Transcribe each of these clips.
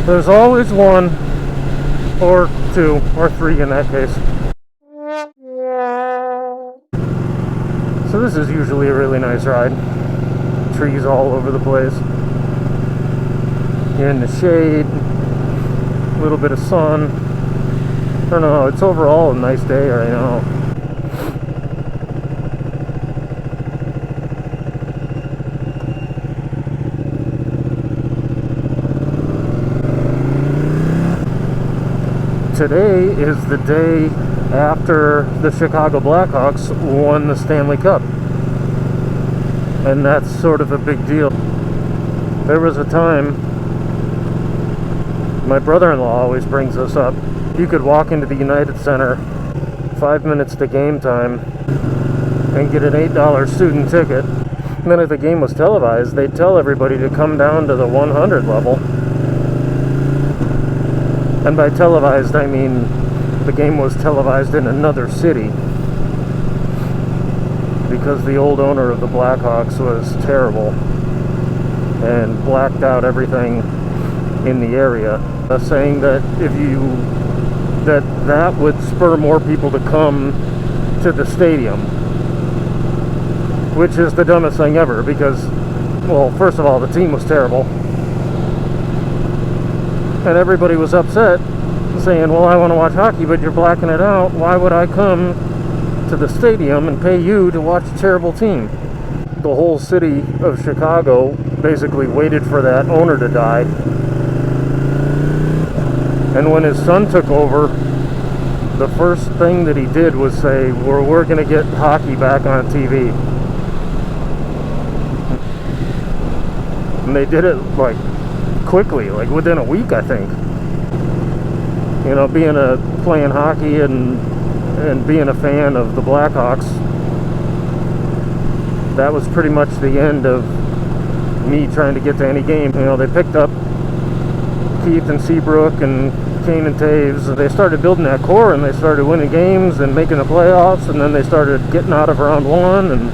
There's always one, or two, or three in that case. So this is usually a really nice ride. Trees all over the place. You're in the shade, a little bit of sun. I don't know, it's overall a nice day right now. Today is the day after the Chicago Blackhawks won the Stanley Cup. And that's sort of a big deal. There was a time, my brother-in-law always brings this up, you could walk into the United Center 5 minutes to game time and get an $8 student ticket. And then if the game was televised, they'd tell everybody to come down to the 100 level. And by televised, I mean the game was televised in another city. Because the old owner of the Blackhawks was terrible and blacked out everything in the area, saying that that would spur more people to come to the stadium, which is the dumbest thing ever, because, well, first of all, the team was terrible, and everybody was upset, saying, well, I want to watch hockey, but you're blacking it out. Why would I come to the stadium and pay you to watch a terrible team? The whole city of Chicago basically waited for that owner to die. And when his son took over, the first thing that he did was say, we're going to get hockey back on TV. And they did it, like, quickly, like within a week, I think. You know, playing hockey and being a fan of the Blackhawks, that was pretty much the end of me trying to get to any game. You know, they picked up Keith and Seabrook and Kane and Taves. They started building that core, and they started winning games and making the playoffs, and then they started getting out of round one, and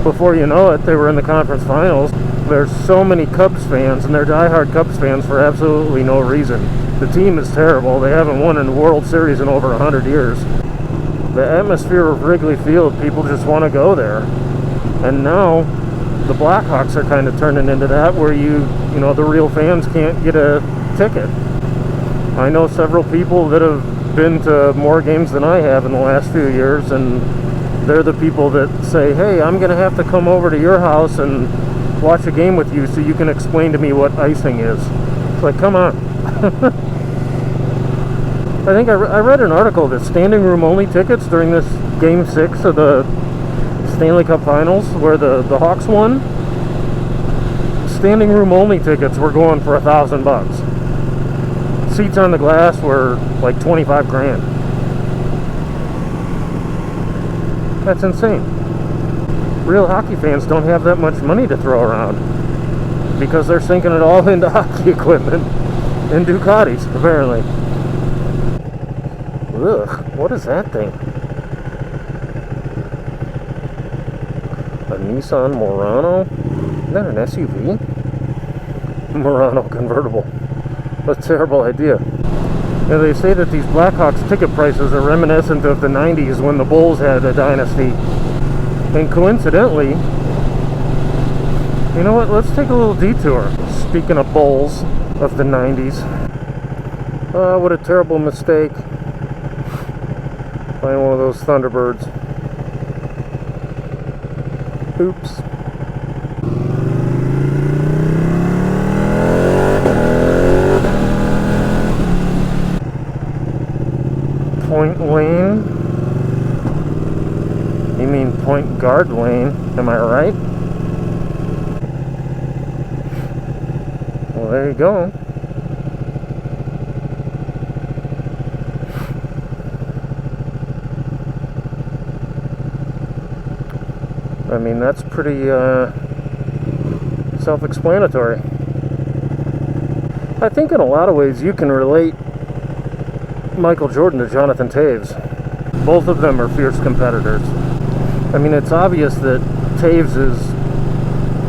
before you know it, they were in the conference finals. There's so many Cubs fans, and they're diehard Cubs fans for absolutely no reason. The team is terrible. They haven't won a World Series in over 100 years. The atmosphere of Wrigley Field, people just want to go there. And now the Blackhawks are kind of turning into that, where you know, the real fans can't get a ticket. I know several people that have been to more games than I have in the last few years, and they're the people that say, hey, I'm going to have to come over to your house and watch a game with you so you can explain to me what icing is. It's like, come on. I think I read an article that standing room only tickets during this Game 6 of the Stanley Cup Finals, where the Hawks won, standing room only tickets were going for $1,000. Seats on the glass were like 25 grand. That's insane. Real hockey fans don't have that much money to throw around because they're sinking it all into hockey equipment and Ducatis, apparently. Ugh, what is that thing? A Nissan Murano? Is that an SUV? Murano convertible. What a terrible idea. Now, they say that these Blackhawks ticket prices are reminiscent of the 90s when the Bulls had a dynasty. And coincidentally, you know what, let's take a little detour. Speaking of Bulls of the 90s. What a terrible mistake. Buying one of those Thunderbirds. Oops. Point lane? You mean point guard lane, am I right? Well, there you go. I mean, that's pretty self-explanatory. I think in a lot of ways you can relate Michael Jordan to Jonathan Taves. Both of them are fierce competitors. I mean, it's obvious that Taves is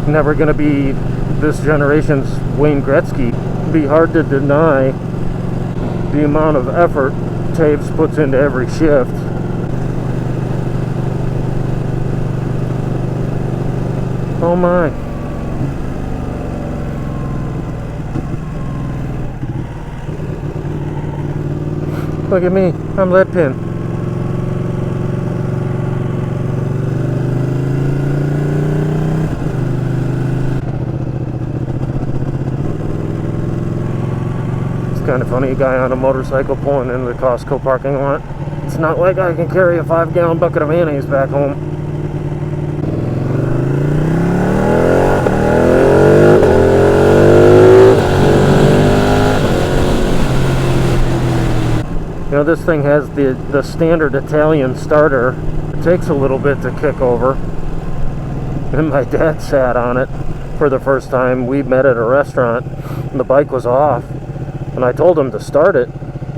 never going to be this generation's Wayne Gretzky, be hard to deny the amount of effort Taves puts into every shift. Oh my. Look at me, I'm lead pin. It's kind of funny, a guy on a motorcycle pulling into the Costco parking lot. It's not like I can carry a 5-gallon bucket of mayonnaise back home. You know, this thing has the standard Italian starter. It takes a little bit to kick over. And my dad sat on it for the first time. We met at a restaurant, and the bike was off. And I told him to start it,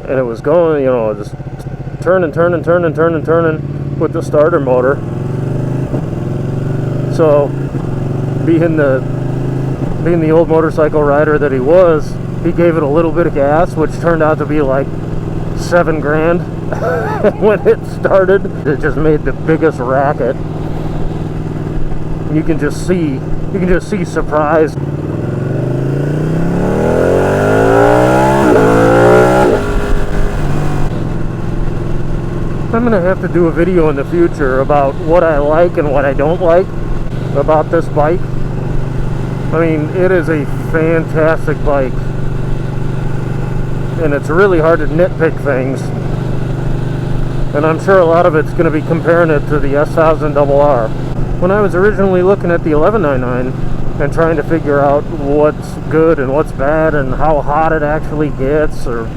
and it was going, you know, just turning with the starter motor. So, being the old motorcycle rider that he was, he gave it a little bit of gas, which turned out to be like $7 grand. When it started, it just made the biggest racket. You can just see surprise. I'm gonna have to do a video in the future about what I like and what I don't like about this bike. I mean, it is a fantastic bike, and it's really hard to nitpick things, and I'm sure a lot of it's going to be comparing it to the S1000RR. When I was originally looking at the 1199 and trying to figure out what's good and what's bad and how hot it actually gets, or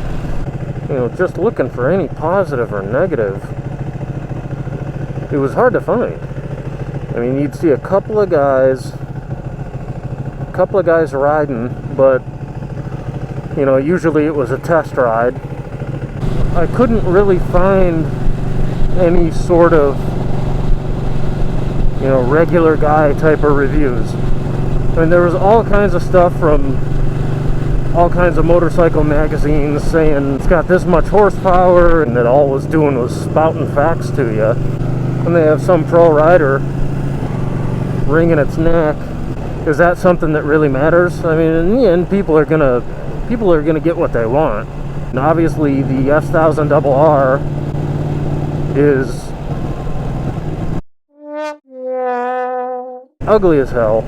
you know, just looking for any positive or negative, it was hard to find. I mean, you'd see a couple of guys riding, but you know, usually it was a test ride. I couldn't really find any sort of, you know, regular guy type of reviews. I mean, there was all kinds of stuff from all kinds of motorcycle magazines saying it's got this much horsepower, and that all it was doing was spouting facts to you. And they have some pro rider wringing its neck. Is that something that really matters? I mean, in the end, people are gonna get what they want. And obviously, the S1000RR is ugly as hell.